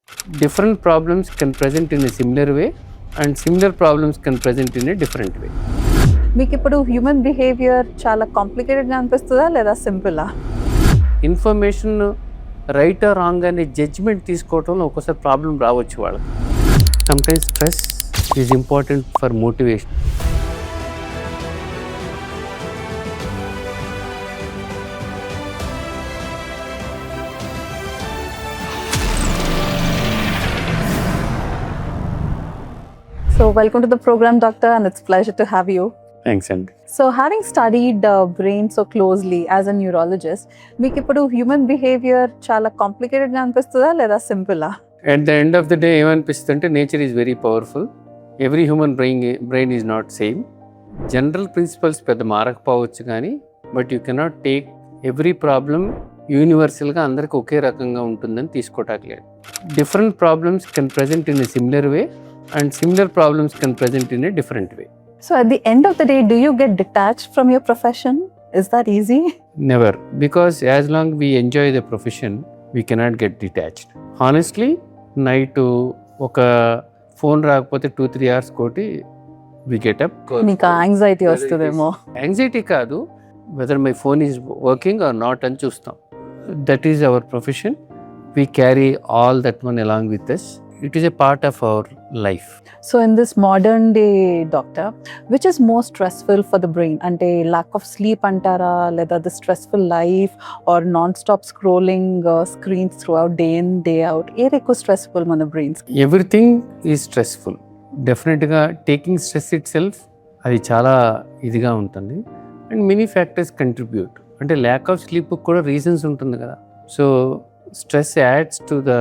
Different problems can present in a similar way and similar problems can present in a different way. మీకు ఇప్పుడు human behaviour చాలా కాంప్లికేటెడ్గా అనిపిస్తుందా లేదా సింపులా? Information right are wrong అనే judgement తీసుకోవడంలో ఒక్కోసారి ప్రాబ్లం రావచ్చు వాళ్ళకి. Sometimes stress is important for motivation. So welcome to the program, doctor, and it's a pleasure to have you. Thanks అండి. So having studied brain so closely as a neurologist, మీకు ఇప్పుడు human behaviour చాలా కాంప్లికేటెడ్గా అనిపిస్తుందా లేదా సింపులా? At the end of the day ఏమనిపిస్తుంది అంటే nature is very powerful. Every human brain is not same. General principles పెద్ద మారకపోవచ్చు కానీ but you cannot take every problem యూనివర్సల్గా అందరికి ఒకే రకంగా ఉంటుందని తీసుకోవటానికి లేదు. Different problems can present in a similar way and similar problems can present in a different way. So at the end of the day, do you get detached from your profession? Is that easy? Never, because as long we enjoy the profession, we cannot get detached. Honestly, night ఒక phone రాకపోతే 2-3 hours కోటి we get up. మీకు anxiety వస్తుందేమో. Anxiety కాదు, whether my phone is working or not అని చూస్తాం. That is our profession. We carry all that one along with us. It is a part of our life. So in this modern day, doctor, which is more stressful for the brain? Ante lack of sleep antara, leda the stressful life, or non-stop scrolling screens throughout day in day out, ekku stressful mana brains? Everything is stressful. Definitely taking stress itself అది చాలా ఇదిగా ఉంటుంది. And many factors contribute. అంటే lack of sleep కూడా reasons ఉంటుంది కదా. So stress ads to the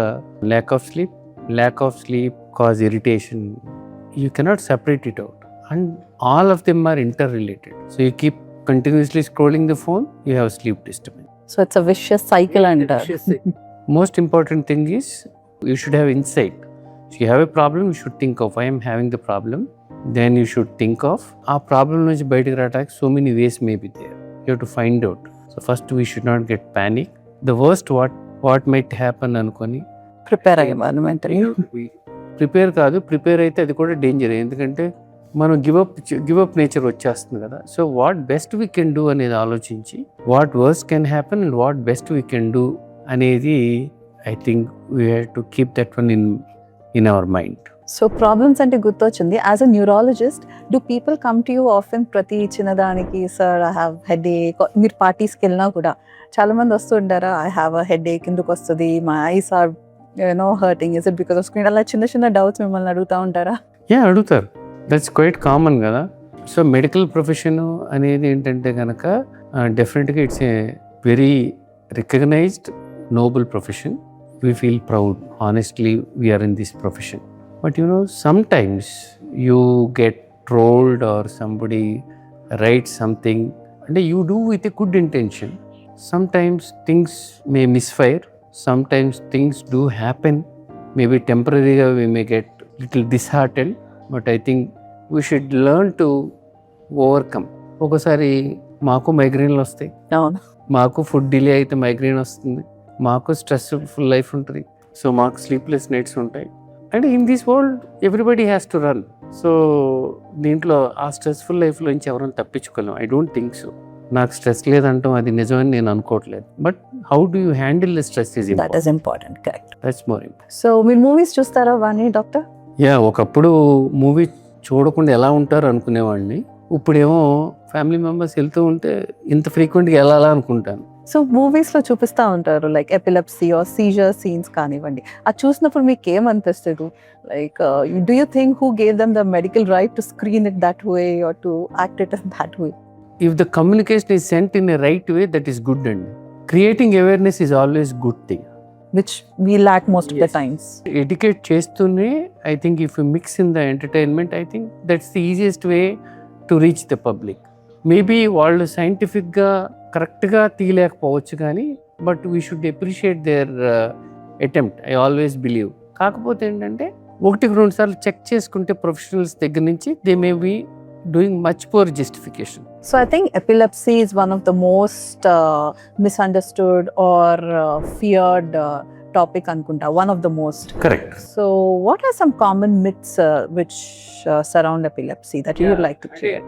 lack of sleep. Lack of sleep cause irritation. You cannot separate it out, and all of them are interrelated. So you keep continuously scrolling the phone, you have sleep disturbance. So it's a vicious cycle under. Most important thing is you should have insight. If you have a problem, you should think of, I am having the problem. Then you should think of our problem nunchi bayatiki raataki so many ways may be there. You have to find out. So first we should not get panic. The worst what might happen anukoni prepare అయ్యేవాళ్ళు mentally. Prepare అయితే అది కూడా danger. ఎందుకంటే మనం give up nature వచ్చేస్తుంది కదా. So what best we can do అనేది ఆలోచించి what worst can happen and what best we can do అనేది I think we have to keep that one in our mind. So problems అంటే గుర్తొచ్చింది, as a neurologist do people come to you often? ప్రతి చిన్నదానికి sir I have headache, మీరు పార్టీస్కి వెళ్ళినా కూడా చాలా మంది వస్తుంటారా, I have a headache ఎందుకు వస్తుంది, my eyes are hurting, is it because of screen? అలా చిన్న చిన్న డౌట్స్ మిమ్మల్ని అడుగుతూ ఉంటారా? అడుగుతారు. దట్స్ క్వైట్ కామన్ కదా. సో మెడికల్ ప్రొఫెషన్ అనేది ఏంటంటే కనుక డెఫినెట్గా it's a very recognized noble profession. We feel proud honestly we're in this profession. But sometimes you get trolled or somebody write something. అంటే you do with a good intention. Sometimes things may misfire. Sometimes things do happen. Maybe temporarily we may get little disheartened, but I think we should learn to overcome. ఒకసారి మాకు మైగ్రేన్లు వస్తాయి, మాకు food delay అయితే migraine వస్తుంది, మాకు stressful life ఉంటుంది, so మాకు sleepless nights ఉంటాయి. And in this world everybody has to run. So దీంట్లో ఆ స్ట్రెస్ఫుల్ లైఫ్లోంచి ఎవరైనా తప్పించుకోలేం. I don't think so. నాకు స్ట్రెస్ లేదంటాం అది నిజమని నేను అనుకోవట్లేదు. But how do you handle the stress is important. Correct. That's more important. So మీరు మూవీస్ చూస్తారా వాణి డాక్టర్? ఒకప్పుడు మూవీ చూడకుండా ఎలా ఉంటారు అనుకునేవాడిని. ఇప్పుడేమో ఫ్యామిలీ మెంబర్స్ వెళ్తూ ఉంటే ఇంత ఫ్రీక్వెంట్గా వెళ్ళాలా అనుకుంటాను. సో మూవీస్లో చూపిస్తూ ఉంటారు like epilepsy or seizure scenes కానివ్వండి, అది చూసినప్పుడు మీకు ఏమనిపిస్తుంది? Like do you think who gave them the medical right to screen it that way or to act it that way? If the communication is sent in a right way, that is good, and creating awareness is always good thing, which we lack most of the times. Educate chestune, I think if you mix in the entertainment, I think that's the easiest way to reach the public. Maybe వాళ్ళు సైంటిఫిక్గా కరెక్ట్గా తీయలేకపోవచ్చు కానీ but we should appreciate their attempt. I always believe. కాకపోతే ఏంటంటే 1-2 సార్లు check చేసుకుంటే professionals దగ్గర నుంచి they may be doing much poor justification. So I think epilepsy is one of the most misunderstood or feared topic anukunta, one of the most. Correct. So what are some common myths which surround epilepsy that you would like to clear?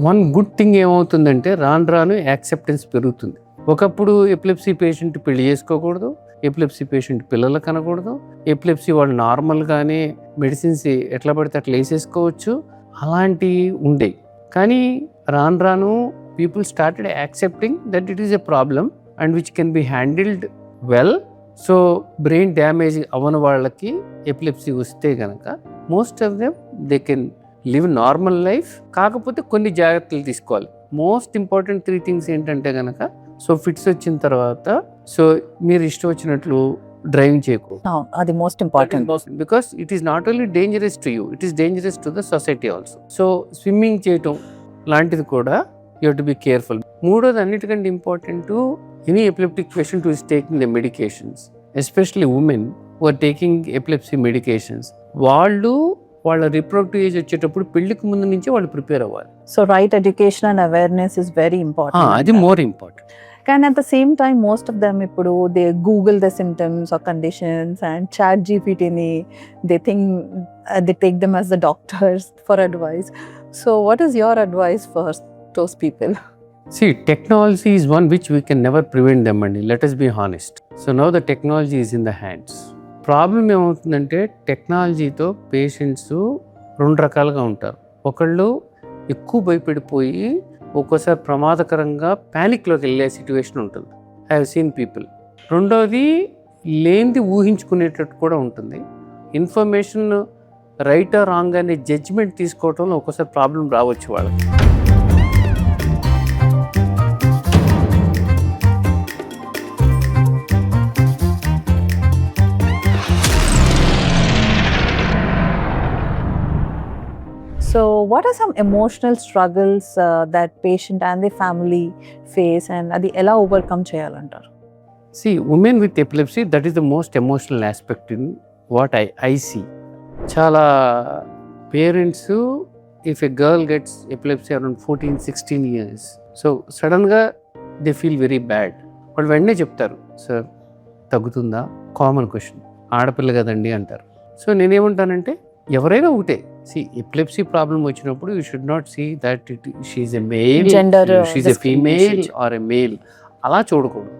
One good thing ఏమవుతుందంటే రాను acceptance పెరుగుతుంది. ఒకప్పుడు epilepsy patient పెళ్లి చేసుకోకూడదు, epilepsy patient పిల్లలు కనకూడదు, epilepsy వాళ్ళు నార్మల్గానే medicines ఎట్లా పడితే అట్లా వేసేసుకోవచ్చు, అలాంటివి ఉండేవి. కానీ రాను people started accepting that it is a problem and which can be handled well. So brain damage అవ్వని వాళ్ళకి ఎపిలెప్సీ వస్తే కనుక most of them they can live normal life. కాకపోతే కొన్ని జాగ్రత్తలు తీసుకోవాలి. మోస్ట్ ఇంపార్టెంట్ 3 థింగ్స్ ఏంటంటే కనుక, సో ఫిట్స్ వచ్చిన తర్వాత సో మీరు ఇష్టం వచ్చినట్లు డ్రైవింగ్ చేయకూడదు. అది most important, because it is not only dangerous to you, it is dangerous to the society also. So swimming చేయటం లాంటిది కూడా you have to be careful. మూడోది అన్నిటికంటే important, any epileptic patient who is taking the medications, especially women who are taking epilepsy medications, వాళ్ళ reproductive age వచ్చేటప్పుడు పెళ్లికి ముందు నుంచే వాళ్ళు ప్రిపేర్ అవ్వాలి. So right education and awareness is very important. అది మోర్ ఇంపార్టెంట్. కానీ at the same time most of them ఇప్పుడు they Google the symptoms or conditions and chat జీపీటీని they think they take them as the doctors for advice. So what is your advice for those people? See, technology is one which we can never prevent them, and let us be honest. So now the technology is in the hands. Problem ఏమవుతుందంటే టెక్నాలజీతో patients 2 రకాలుగా ఉంటారు. ఒకళ్ళు ఎక్కువ భయపడిపోయి ఒక్కోసారి ప్రమాదకరంగా ప్యానిక్లోకి వెళ్ళే సిచ్యువేషన్ ఉంటుంది. I have seen people. రెండోది లేనిది ఊహించుకునేటట్టు కూడా ఉంటుంది. ఇన్ఫర్మేషన్ రైట్ ఆర్ రాంగ్ అనే జడ్జిమెంట్ తీసుకోవడంలో ఒక్కోసారి ప్రాబ్లం రావచ్చు వాళ్ళకి. So what are some emotional struggles that patient and the family face and adi ela overcome cheyalantaru? See, women with epilepsy, that is the most emotional aspect in what I see. Chala parents, if a girl gets epilepsy around 14-16 years, so sudden ga they feel very bad. వాళ్ళు వెంటనే చెప్తారు, sir తగ్గుతుందా? Common question, ఆడపిల్ల కదండి అంటారు. So నేనేమంటానంటే ఎవరైనా ఒకటే, సి ఎపిలెప్సీ ప్రాబ్లం వచ్చినప్పుడు you should not see that she's a male, she's a female or a male, అలా చూడకూడదు.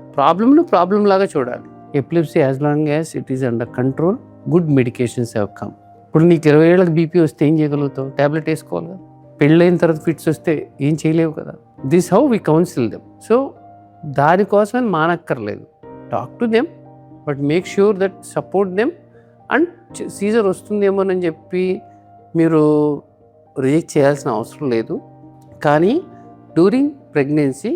ప్రాబ్లం లాగా చూడాలి. Epilepsy as long as it is under control, good medications have come. ఇప్పుడు నీకు 20 ఏళ్ళకి బీపీ వస్తే ఏం చేయగలుగుతావు? ట్యాబ్లెట్ వేసుకోవాలి కదా. పెళ్ళైన తర్వాత ఫిట్స్ వస్తే ఏం చేయలేవు కదా. This how we counsel them. So దానికోసం మానక్కర్లేదు. Talk to them, but make sure that support them. And seizure వస్తుందేమోనని చెప్పి మీరు రిజెక్ట్ చేయాల్సిన అవసరం లేదు. కానీ during pregnancy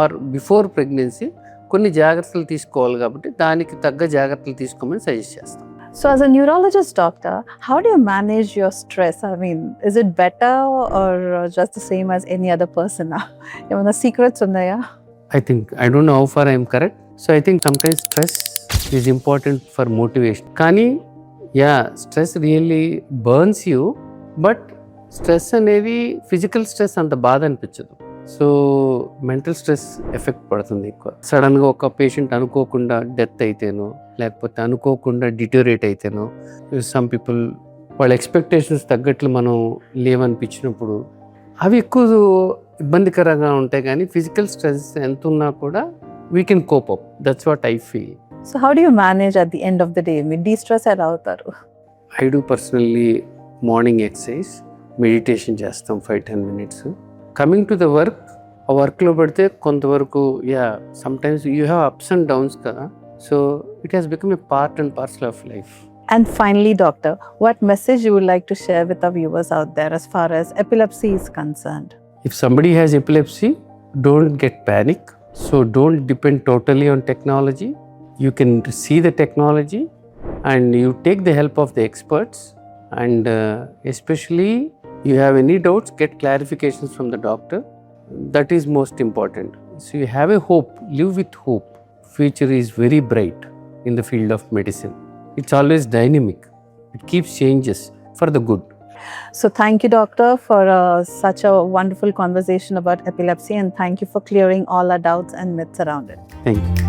or before pregnancy కొన్ని జాగ్రత్తలు తీసుకోవాలి, కాబట్టి దానికి తగ్గ జాగ్రత్తలు తీసుకోమని సజెస్ట్ చేస్తాం. So as a neurologist doctor, how do you manage your stress? I mean, is it better or just the same as any other person? Emana secrets unnaya? I don't know how far I am correct. So I think sometimes stress is important for motivation. కానీ stress really burns you, but stress అనేది physical stress అంత బాధ అనిపించదు. So mental stress effect పడుతుంది ఎక్కువ. సడన్గా ఒక patient అనుకోకుండా డెత్ అయితేనో, లేకపోతే అనుకోకుండా డిటోరేట్ అయితేనో, సమ్ పీపుల్ వాళ్ళ ఎక్స్పెక్టేషన్స్ తగ్గట్లు మనం లేవనిపించినప్పుడు అవి ఎక్కువ ఇబ్బందికరంగా ఉంటాయి. కానీ ఫిజికల్ స్ట్రెస్ ఎంత ఉన్నా కూడా we can cope up. That's what I feel. So how do you manage at the end of the day? Me de-stress ఎలా అవుతారు? I do personally morning exercise, meditation చేస్తాం 5-10 minutes. Coming to the work, ఆ వర్క్లో పడితే కొంతవరకు sometimes you have ups and downs కదా. So it has become a part and parcel of life. And finally, doctor, what message you would like to share with our viewers out there as far as epilepsy is concerned? If somebody has epilepsy, don't get panic. So don't depend totally on technology. You can see the technology and you take the help of the experts, and especially you have any doubts, get clarifications from the doctor. That is most important. So you have a hope, live with hope. Future is very bright in the field of medicine. It's always dynamic. It keeps changes for the good. So thank you, doctor, for such a wonderful conversation about epilepsy, and thank you for clearing all our doubts and myths around it. Thank you.